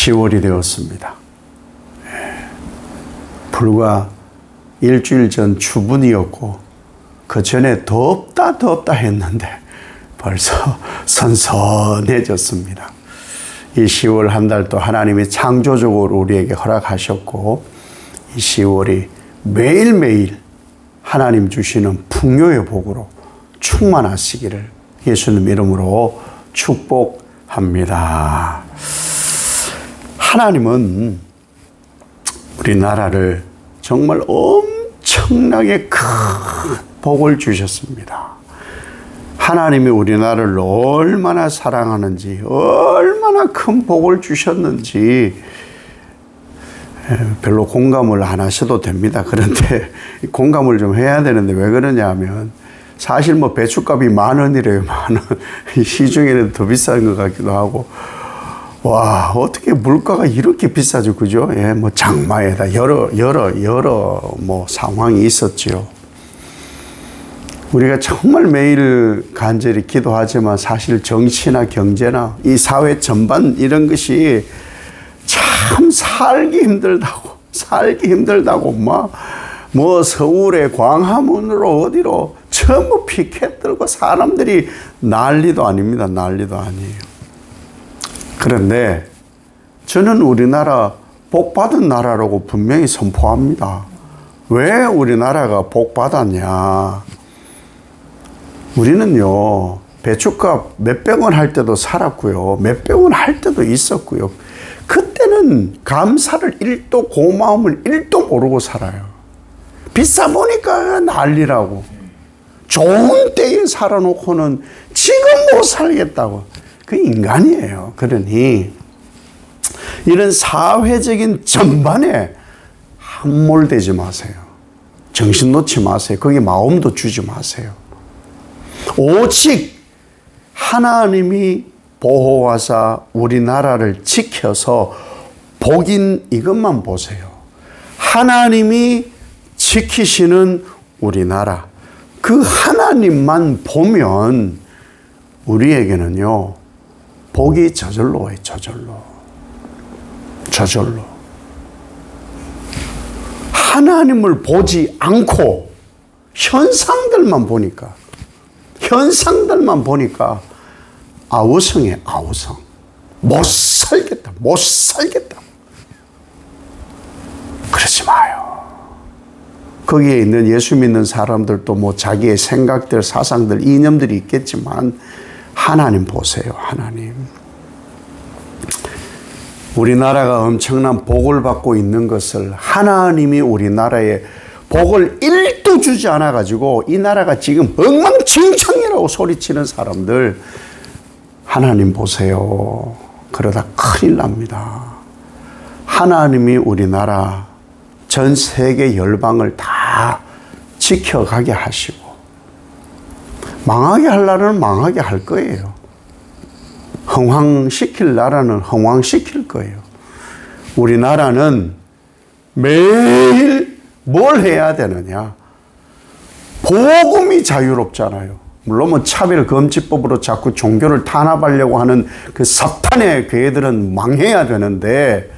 10월이 되었습니다. 불과 일주일 전 추분이었고 그 전에 덥다 했는데 벌써 선선해졌습니다. 이 10월 한 달도 하나님이 창조적으로 우리에게 허락하셨고 이 10월이 매일매일 하나님 주시는 풍요의 복으로 충만하시기를 예수님 이름으로 축복합니다. 하나님은 우리나라를 정말 엄청나게 큰 복을 주셨습니다. 하나님이 우리나라를 얼마나 사랑하는지, 얼마나 큰 복을 주셨는지 별로 공감을 안 하셔도 됩니다. 그런데 공감을 좀 해야 되는데 왜 그러냐 하면 사실 뭐 배추값이 10,000원이래요. 10,000원. 시중에는 더 비싼 것 같기도 하고. 와, 어떻게 물가가 이렇게 비싸죠, 그죠? 예, 뭐 장마에다 여러 뭐 상황이 있었죠. 우리가 정말 매일 간절히 기도하지만 사실 정치나 경제나 이 사회 전반 이런 것이 참 살기 힘들다고 뭐 서울에 광화문으로 어디로 전부 피켓 들고 사람들이 난리도 아닙니다. 난리도 아니에요. 그런데 저는 우리나라 복받은 나라라고 분명히 선포합니다. 왜 우리나라가 복받았냐? 우리는요, 배추값 몇백 원 할 때도 살았고요, 몇백 원 할 때도 있었고요. 그때는 감사를 1도, 고마움을 1도 모르고 살아요. 비싸 보니까 난리라고. 좋은 때에 살아놓고는 지금 못 살겠다고. 그 인간이에요. 그러니 이런 사회적인 전반에 함몰되지 마세요. 정신 놓지 마세요. 거기에 마음도 주지 마세요. 오직 하나님이 보호하사 우리나라를 지켜서 복인 이것만 보세요. 하나님이 지키시는 우리나라, 그 하나님만 보면 우리에게는요, 복이 저절로 와요. 저절로. 하나님을 보지 않고 현상들만 보니까 아우성이에요. 아우성. 못 살겠다. 그러지 마요. 거기에 있는 예수 믿는 사람들도 뭐 자기의 생각들, 사상들, 이념들이 있겠지만 하나님 보세요. 하나님. 우리나라가 엄청난 복을 받고 있는 것을 하나님이 우리나라에 복을 1도 주지 않아가지고 이 나라가 지금 엉망진창이라고 소리치는 사람들, 하나님 보세요. 그러다 큰일 납니다. 하나님이 우리나라 전 세계 열방을 다 지켜가게 하시고 망하게 할 나라는 망하게 할 거예요. 흥왕시킬 나라는 흥왕시킬 거예요. 우리나라는 매일 뭘 해야 되느냐? 복음이 자유롭잖아요. 물론 뭐 차별금지법으로 자꾸 종교를 탄압하려고 하는 그 사탄의 교회들은 망해야 되는데,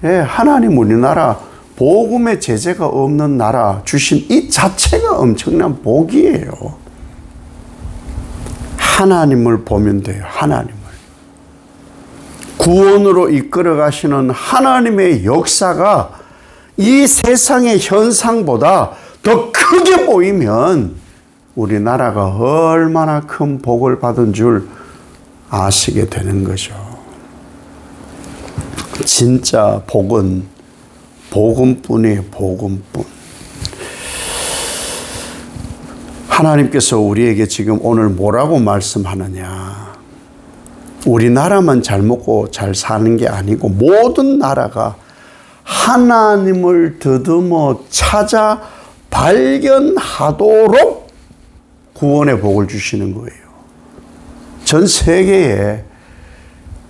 예, 하나님 우리나라 복음의 제재가 없는 나라 주신 이 자체가 엄청난 복이에요. 하나님을 보면 돼요. 하나님을. 구원으로 이끌어 가시는 하나님의 역사가 이 세상의 현상보다 더 크게 보이면 우리나라가 얼마나 큰 복을 받은 줄 아시게 되는 거죠. 진짜 복은 복음뿐이에요. 복음뿐. 하나님께서 우리에게 지금 오늘 뭐라고 말씀하느냐? 우리나라만 잘 먹고 잘 사는 게 아니고 모든 나라가 하나님을 더듬어 찾아 발견하도록 구원의 복을 주시는 거예요. 전 세계에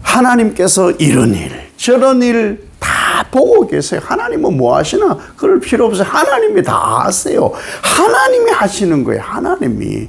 하나님께서 이런 일, 저런 일 다 보고 계세요. 하나님은 뭐 하시나? 그럴 필요 없어요. 하나님이 다 아세요. 하나님이 하시는 거예요. 하나님이.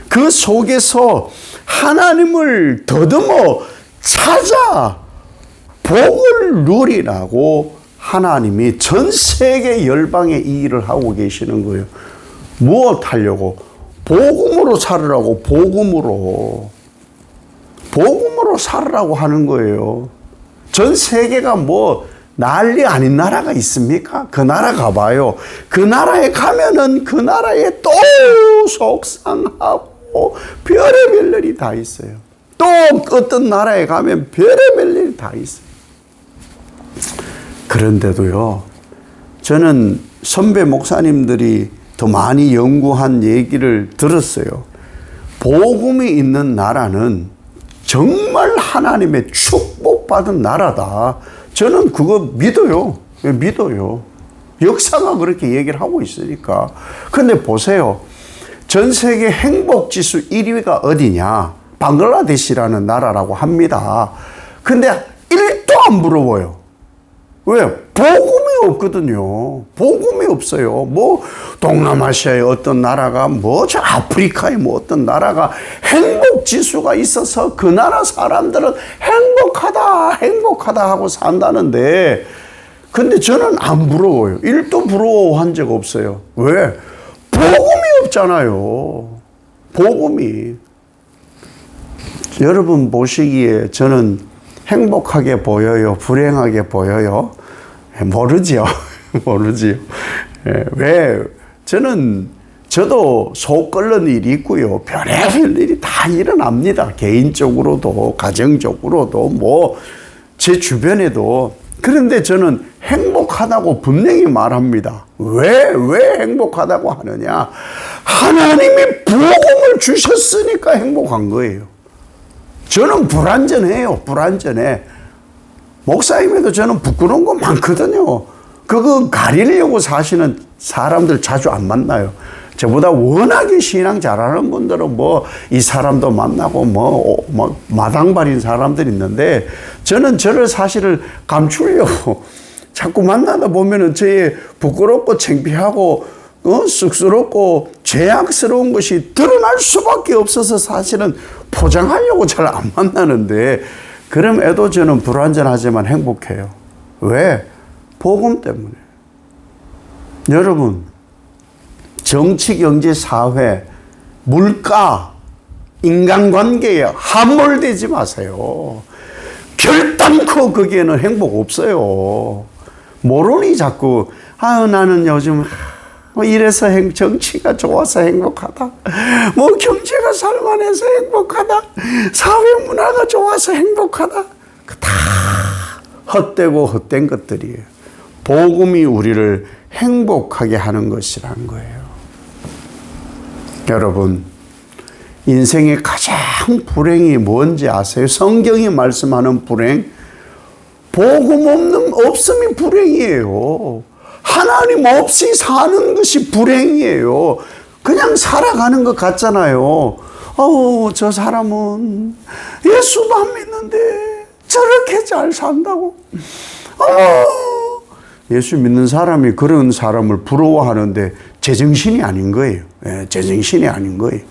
그 속에서 하나님을 더듬어 찾아 복을 누리라고 하나님이 전 세계 열방에 이 일을 하고 계시는 거예요. 무엇 하려고? 복음으로 살으라고. 복음으로 살으라고 하는 거예요. 전 세계가 뭐 난리 아닌 나라가 있습니까? 그 나라 가봐요. 그 나라에 가면은 그 나라에 또 속상하고 별의별 일이 다 있어요. 또 어떤 나라에 가면 별의별 일이 다 있어요. 그런데도요, 저는 선배 목사님들이 더 많이 연구한 얘기를 들었어요. 복음이 있는 나라는 정말 하나님의 축복받은 나라다. 저는 그거 믿어요. 믿어요. 역사가 그렇게 얘기를 하고 있으니까. 근데 보세요. 전 세계 행복지수 1위가 어디냐? 방글라데시라는 나라라고 합니다. 근데 1도 안 부러워요. 왜? 복음이 없거든요. 복음이 없어요. 뭐 동남아시아의 어떤 나라가 뭐 저 아프리카의 뭐 어떤 나라가 행복 지수가 있어서 그 나라 사람들은 행복하다 하고 산다는데, 근데 저는 안 부러워요. 1도 부러워한 적 없어요. 왜? 복음이 없잖아요. 복음이. 여러분 보시기에 저는 행복하게 보여요? 불행하게 보여요? 모르지요. 모르지요. 왜? 저도 속 끓는 일이 있고요. 별의별 일이 다 일어납니다. 개인적으로도, 가정적으로도, 뭐, 제 주변에도. 그런데 저는 행복하다고 분명히 말합니다. 왜 행복하다고 하느냐? 하나님이 복음을 주셨으니까 행복한 거예요. 저는 불완전해요. 불완전해. 목사님에도 저는 부끄러운 거 많거든요. 그거 가리려고 사시는 사람들 자주 안 만나요. 저보다 워낙에 신앙 잘하는 분들은 뭐 이 사람도 만나고 뭐 마당발인 사람들이 있는데, 저는 저를 사실을 감추려고 자꾸 만나다 보면은 저의 부끄럽고 창피하고 쑥스럽고 죄악스러운 것이 드러날 수밖에 없어서 사실은 포장하려고 잘 안 만나는데, 그럼에도 저는 불완전하지만 행복해요. 왜? 복음 때문에. 여러분, 정치, 경제, 사회, 물가, 인간관계에 함몰되지 마세요. 결단코 거기에는 행복 없어요. 모르니 자꾸 나는 요즘 이래서 정치가 좋아서 행복하다. 뭐 경제가 살만해서 행복하다. 사회 문화가 좋아서 행복하다. 다 헛되고 헛된 것들이에요. 복음이 우리를 행복하게 하는 것이란 거예요. 여러분, 인생의 가장 불행이 뭔지 아세요? 성경이 말씀하는 불행? 복음 없음이 불행이에요. 하나님 없이 사는 것이 불행이에요. 그냥 살아가는 것 같잖아요. 저 사람은 예수만 믿는데 저렇게 잘 산다고. 예수 믿는 사람이 그런 사람을 부러워하는데 제정신이 아닌 거예요. 제정신이 아닌 거예요.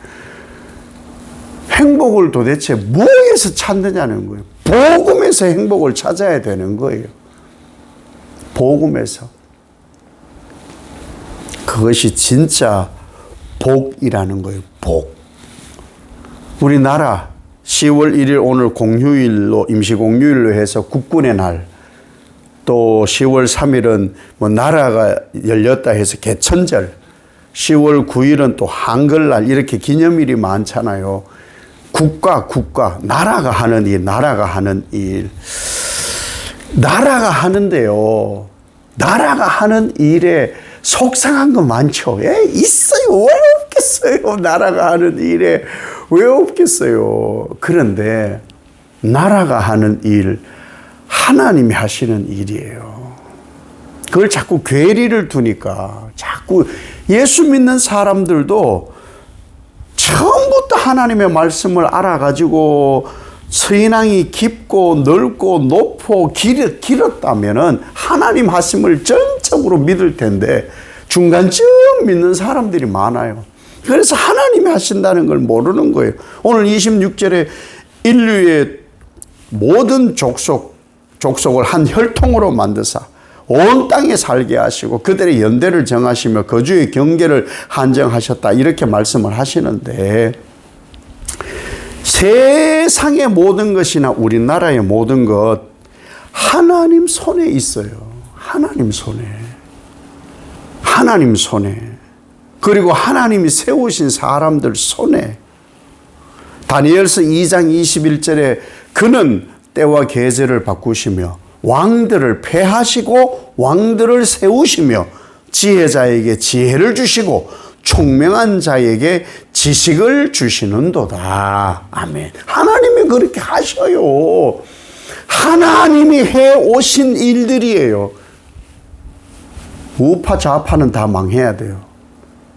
행복을 도대체 무엇에서 찾느냐는 거예요. 복음에서 행복을 찾아야 되는 거예요. 복음에서. 그것이 진짜 복이라는 거예요. 복. 우리나라 10월 1일 오늘 공휴일로, 임시공휴일로 해서 국군의 날, 또 10월 3일은 뭐 나라가 열렸다 해서 개천절, 10월 9일은 또 한글날, 이렇게 기념일이 많잖아요. 국가, 나라가 하는 일, 나라가 하는데요. 나라가 하는 일에 속상한 거 많죠. 있어요. 왜 없겠어요. 나라가 하는 일에 왜 없겠어요. 그런데 나라가 하는 일, 하나님이 하시는 일이에요. 그걸 자꾸 괴리를 두니까, 자꾸 예수 믿는 사람들도 처음부터 하나님의 말씀을 알아가지고 서인왕이 깊고 넓고 높고 길었다면은 하나님 하심을 전적으로 믿을 텐데 중간쯤 믿는 사람들이 많아요. 그래서 하나님이 하신다는 걸 모르는 거예요. 오늘 26절에 인류의 모든 족속, 족속을 한 혈통으로 만드사 온 땅에 살게 하시고 그들의 연대를 정하시며 거주의 경계를 한정하셨다. 이렇게 말씀을 하시는데, 세상의 모든 것이나 우리나라의 모든 것 하나님 손에 있어요. 하나님 손에. 하나님 손에. 그리고 하나님이 세우신 사람들 손에. 다니엘서 2장 21절에 그는 때와 계절을 바꾸시며 왕들을 패하시고 왕들을 세우시며 지혜자에게 지혜를 주시고 총명한 자에게 지식을 주시는도다. 아멘. 하나님이 그렇게 하셔요. 하나님이 해 오신 일들이에요. 우파 좌파는 다 망해야 돼요.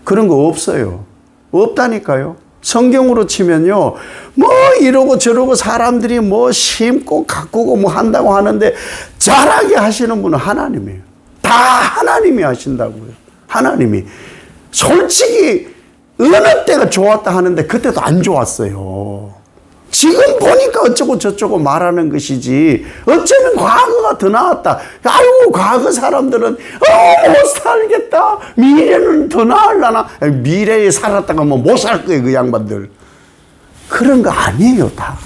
그런 거 없어요. 없다니까요. 성경으로 치면요, 뭐 이러고 저러고 사람들이 뭐 심고 가꾸고 뭐 한다고 하는데 잘하게 하시는 분은 하나님이에요. 다 하나님이 하신다고요. 하나님이. 솔직히 어느 때가 좋았다 하는데 그때도 안 좋았어요. 지금 보니까 어쩌고 저쩌고 말하는 것이지 어쩌면 과거가 더 나았다. 아유, 과거 사람들은 못 살겠다. 미래는 더 나으려나. 미래에 살았다가 뭐 못 살 거예요, 그 양반들. 그런 거 아니에요, 다.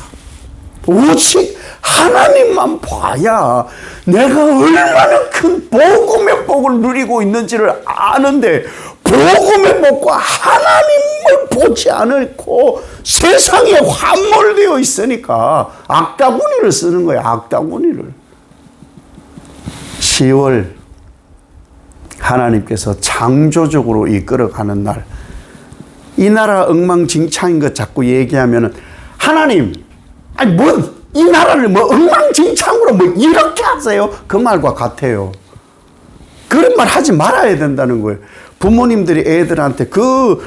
오직 하나님만 봐야 내가 얼마나 큰 복음의 복을 누리고 있는지를 아는데, 복음의 복과 하나님을 보지 않고 세상에 함몰되어 있으니까 악다구니를 쓰는 거예요. 악다구니를. 10월 하나님께서 창조적으로 이끌어가는 날, 이 나라 엉망진창인 것 자꾸 얘기하면은 하나님, 아니 뭐 이 나라를 뭐 엉망진창으로 뭐 이렇게 하세요? 그 말과 같아요. 그런 말 하지 말아야 된다는 거예요. 부모님들이 애들한테 그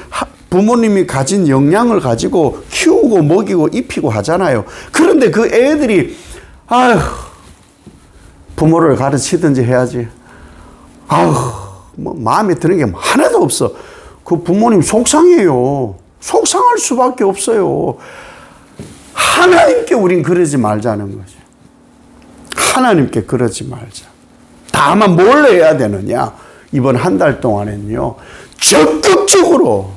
부모님이 가진 역량을 가지고 키우고 먹이고 입히고 하잖아요. 그런데 그 애들이 아휴, 부모를 가르치든지 해야지. 아휴, 뭐 마음에 드는 게 하나도 없어. 그 부모님 속상해요. 속상할 수밖에 없어요. 하나님께 우린 그러지 말자는 거죠. 하나님께 그러지 말자. 다만 뭘 해야 되느냐? 이번 한 달 동안에는요, 적극적으로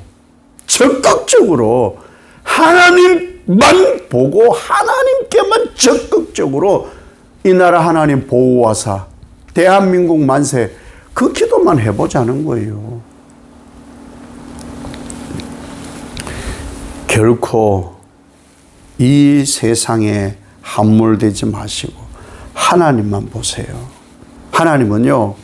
하나님만 보고 하나님께만 적극적으로 이 나라 하나님 보호하사 대한민국 만세, 그 기도만 해보자는 거예요. 결코 이 세상에 함몰되지 마시고 하나님만 보세요. 하나님은요,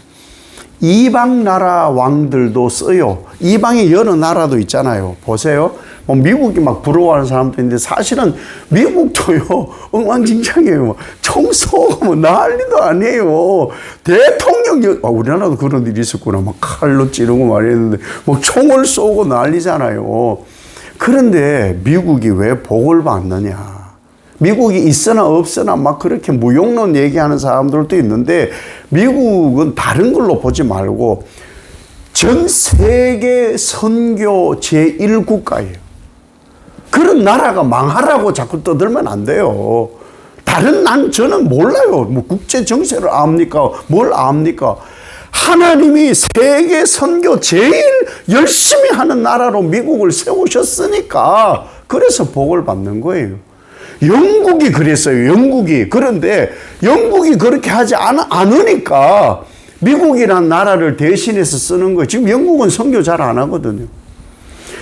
이방 나라 왕들도 써요. 이방의 여러 나라도 있잖아요. 보세요. 뭐 미국이 막 부러워하는 사람도 있는데 사실은 미국도요, 엉망진창이에요. 총 쏘고 뭐 난리도 아니에요. 대통령, 우리나라도 그런 일이 있었구나. 막 칼로 찌르고 말했는데, 뭐 총을 쏘고 난리잖아요. 그런데 미국이 왜 복을 받느냐? 미국이 있으나 없으나 막 그렇게 무용론 얘기하는 사람들도 있는데, 미국은 다른 걸로 보지 말고 전 세계 선교 제1국가예요. 그런 나라가 망하라고 자꾸 떠들면 안 돼요. 저는 몰라요. 뭐 국제 정세를 압니까? 뭘 압니까? 하나님이 세계 선교 제일 열심히 하는 나라로 미국을 세우셨으니까 그래서 복을 받는 거예요. 영국이 그랬어요. 영국이. 그런데 영국이 그렇게 하지 않으니까 미국이라는 나라를 대신해서 쓰는 거예요. 지금 영국은 선교 잘 안 하거든요.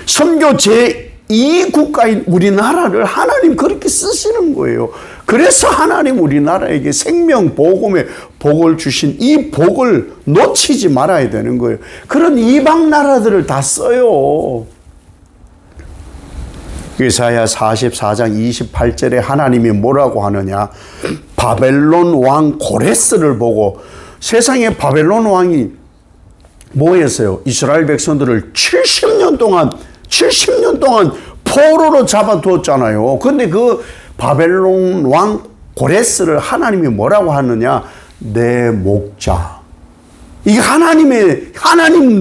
선교 제2국가인 우리나라를 하나님 그렇게 쓰시는 거예요. 그래서 하나님 우리나라에게 생명 복음의 복을 주신 이 복을 놓치지 말아야 되는 거예요. 그런 이방 나라들을 다 써요. 이사야 44장 28절에 하나님이 뭐라고 하느냐? 바벨론 왕 고레스를 보고, 세상에 바벨론 왕이 뭐 했어요? 이스라엘 백성들을 70년 동안 포로로 잡아두었잖아요. 근데 그 바벨론 왕 고레스를 하나님이 뭐라고 하느냐? 내 목자, 이게 하나님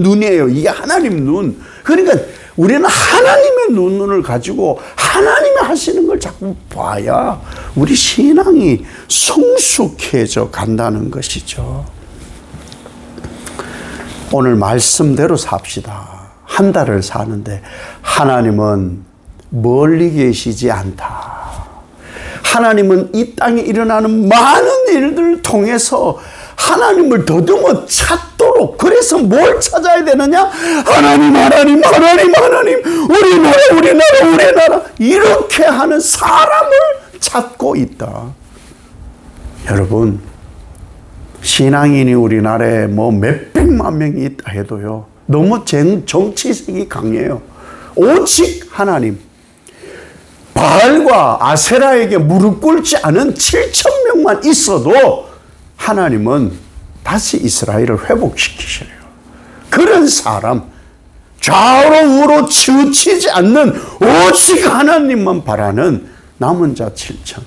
눈이에요. 이게 하나님 눈. 그러니까 우리는 하나님의 눈을 가지고 하나님이 하시는 걸 자꾸 봐야 우리 신앙이 성숙해져 간다는 것이죠. 오늘 말씀대로 삽시다. 한 달을 사는데 하나님은 멀리 계시지 않다. 하나님은 이 땅에 일어나는 많은 일들을 통해서 하나님을 더듬어 찾도록, 그래서 뭘 찾아야 되느냐? 하나님, 하나님, 하나님, 하나님, 우리나라 이렇게 하는 사람을 찾고 있다. 여러분, 신앙인이 우리나라에 뭐 몇백만 명이 있다 해도요, 너무 정치색이 강해요. 오직 하나님, 바알과 아세라에게 무릎 꿇지 않은 7천 명만 있어도 하나님은 다시 이스라엘을 회복시키셔요. 그런 사람, 좌우로 우로 치우치지 않는 오직 하나님만 바라는 남은 자 7천.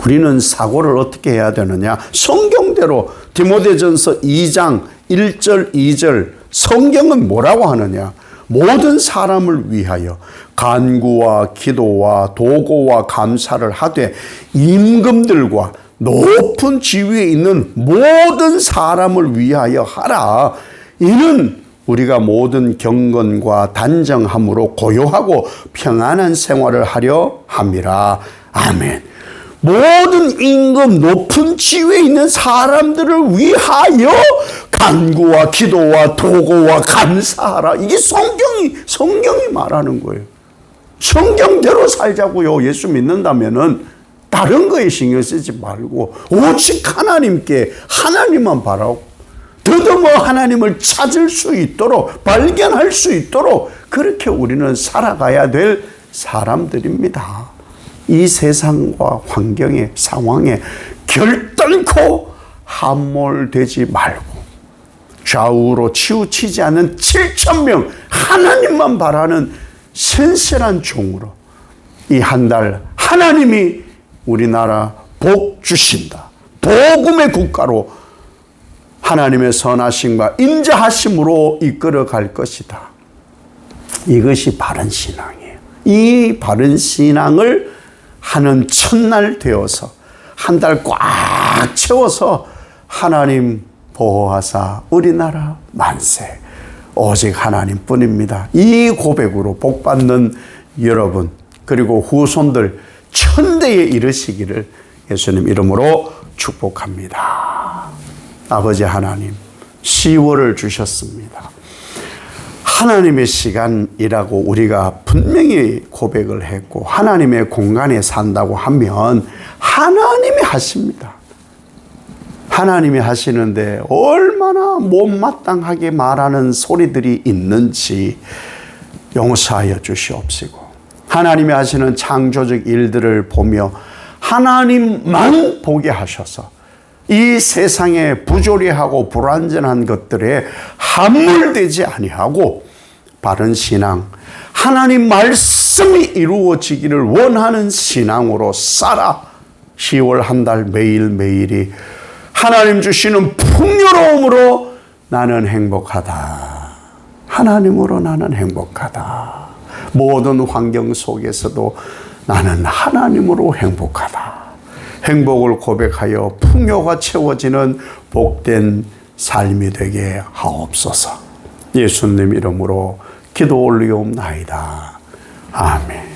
우리는 사고를 어떻게 해야 되느냐? 성경대로 디모데전서 2장 1절 2절 성경은 뭐라고 하느냐? 모든 사람을 위하여 간구와 기도와 도고와 감사를 하되 임금들과 높은 지위에 있는 모든 사람을 위하여 하라. 이는 우리가 모든 경건과 단정함으로 고요하고 평안한 생활을 하려 함이라. 아멘. 모든 임금, 높은 지위에 있는 사람들을 위하여 간구와 기도와 도고와 감사하라. 이게 성경이 말하는 거예요. 성경대로 살자고요. 예수 믿는다면은 다른 거에 신경 쓰지 말고 오직 하나님께, 하나님만 바라고 더더머 하나님을 찾을 수 있도록, 발견할 수 있도록 그렇게 우리는 살아가야 될 사람들입니다. 이 세상과 환경의 상황에 결단코 함몰되지 말고 좌우로 치우치지 않는 7천 명 하나님만 바라는 신실한 종으로 이 한 달 하나님이 우리나라 복 주신다. 복음의 국가로 하나님의 선하심과 인자하심으로 이끌어 갈 것이다. 이것이 바른 신앙이에요. 이 바른 신앙을 하는 첫날 되어서 한 달 꽉 채워서 하나님 보호하사 우리나라 만세. 오직 하나님뿐입니다. 이 고백으로 복받는 여러분 그리고 후손들 천대에 이르시기를 예수님 이름으로 축복합니다. 아버지 하나님, 10월을 주셨습니다. 하나님의 시간이라고 우리가 분명히 고백을 했고 하나님의 공간에 산다고 하면 하나님이 하십니다. 하나님이 하시는데 얼마나 못마땅하게 말하는 소리들이 있는지 용서하여 주시옵시고 하나님이 하시는 창조적 일들을 보며 하나님만 보게 하셔서 이 세상에 부조리하고 불완전한 것들에 함몰되지 아니하고 바른 신앙, 하나님 말씀이 이루어지기를 원하는 신앙으로 살아 10월 한 달 매일매일이 하나님 주시는 풍요로움으로 나는 행복하다. 하나님으로 나는 행복하다. 모든 환경 속에서도 나는 하나님으로 행복하다. 행복을 고백하여 풍요가 채워지는 복된 삶이 되게 하옵소서. 예수님 이름으로 기도 올리옵나이다. 아멘.